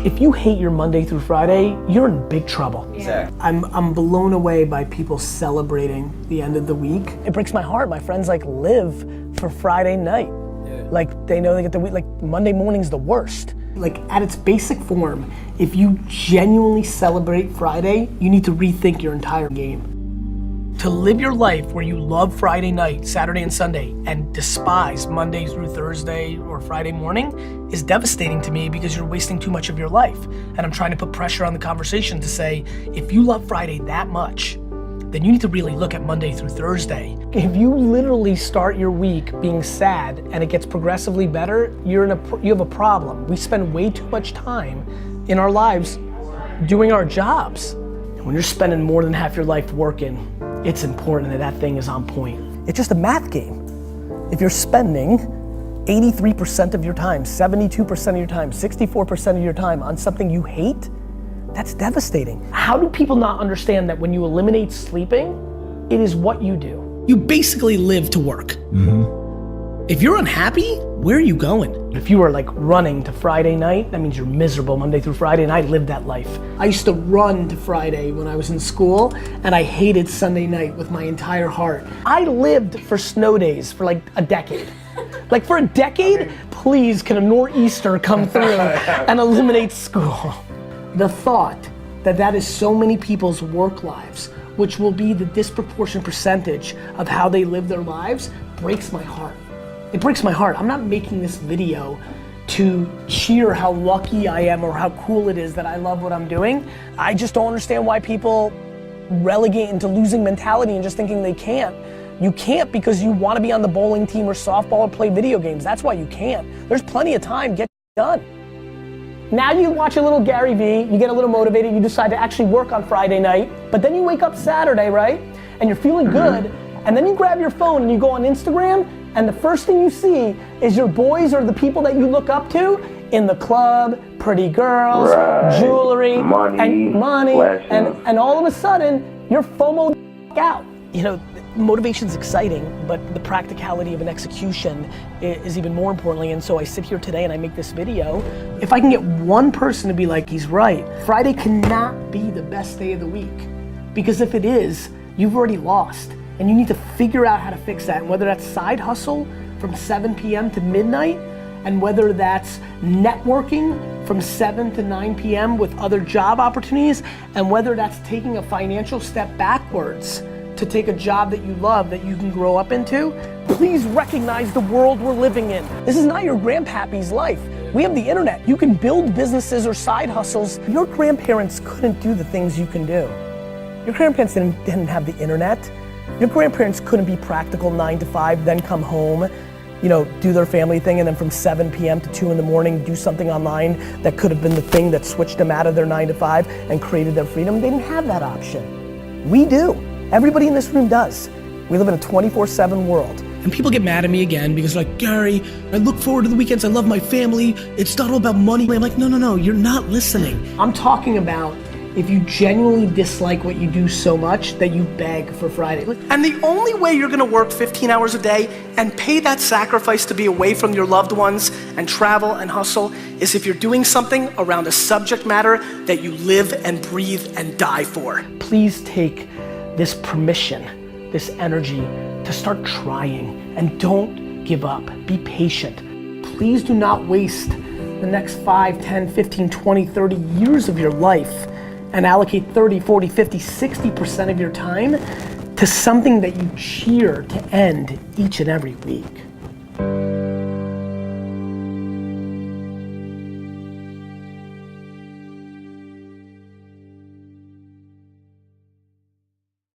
If you hate your Monday through Friday, you're in big trouble. Exactly. I'm blown away by people celebrating the end of the week. It breaks my heart. My friends like live for Friday night. Yeah. Like they know they get the week, like Monday morning's the worst. Like at its basic form, if you genuinely celebrate Friday, you need to rethink your entire game. To live your life where you love Friday night, Saturday and Sunday, and despise Monday through Thursday or Friday morning is devastating to me because you're wasting too much of your life. And I'm trying to put pressure on the conversation to say, if you love Friday that much, then you need to really look at Monday through Thursday. If you literally start your week being sad and it gets progressively better, you have a problem. We spend way too much time in our lives doing our jobs. And when you're spending more than half your life working, it's important that that thing is on point. It's just a math game. If you're spending 83% of your time, 72% of your time, 64% of your time on something you hate, that's devastating. How do people not understand that when you eliminate sleeping, it is what you do? You basically live to work. Mm-hmm. If you're unhappy, where are you going? If you are like running to Friday night, that means you're miserable Monday through Friday, and I lived that life. I used to run to Friday when I was in school, and I hated Sunday night with my entire heart. I lived for snow days for like a decade. Like for a decade, please can a nor'easter come through and eliminate school? The thought that that is so many people's work lives, which will be the disproportionate percentage of how they live their lives, breaks my heart. It breaks my heart. I'm not making this video to cheer how lucky I am or how cool it is that I love what I'm doing. I just don't understand why people relegate into losing mentality and just thinking they can't. You can't because you want to be on the bowling team or softball or play video games. That's why you can't. There's plenty of time, get done. Now you watch a little GaryVee, you get a little motivated, you decide to actually work on Friday night, but then you wake up Saturday, right? And you're feeling good, and then you grab your phone and you go on Instagram, and the first thing you see is your boys or the people that you look up to in the club, pretty girls, jewelry, and all of a sudden, you're FOMO'd out. You know, motivation's exciting, but the practicality of an execution is even more importantly, and so I sit here today and I make this video. If I can get one person to be like, he's right, Friday cannot be the best day of the week. Because if it is, you've already lost. And you need to figure out how to fix that. And whether that's side hustle from 7 p.m. to midnight, and whether that's networking from 7 to 9 p.m. with other job opportunities, and whether that's taking a financial step backwards to take a job that you love that you can grow up into, please recognize the world we're living in. This is not your grandpappy's life. We have the internet. You can build businesses or side hustles. Your grandparents couldn't do the things you can do. Your grandparents didn't have the internet. Your grandparents couldn't be practical 9 to 5, then come home, you know, do their family thing, and then from 7 p.m. to 2 in the morning, do something online that could have been the thing that switched them out of their 9 to 5 and created their freedom. They didn't have that option. We do. Everybody in this room does. We live in a 24/7 world. And people get mad at me again because they're like, Gary, I look forward to the weekends, I love my family, it's not all about money. I'm like, no, you're not listening. I'm talking about if you genuinely dislike what you do so much that you beg for Friday. And the only way you're gonna work 15 hours a day and pay that sacrifice to be away from your loved ones and travel and hustle is if you're doing something around a subject matter that you live and breathe and die for. Please take this permission, this energy to start trying, and don't give up. Be patient. Please do not waste the next 5, 10, 15, 20, 30 years of your life and allocate 30, 40, 50, 60% of your time to something that you cheer to end each and every week.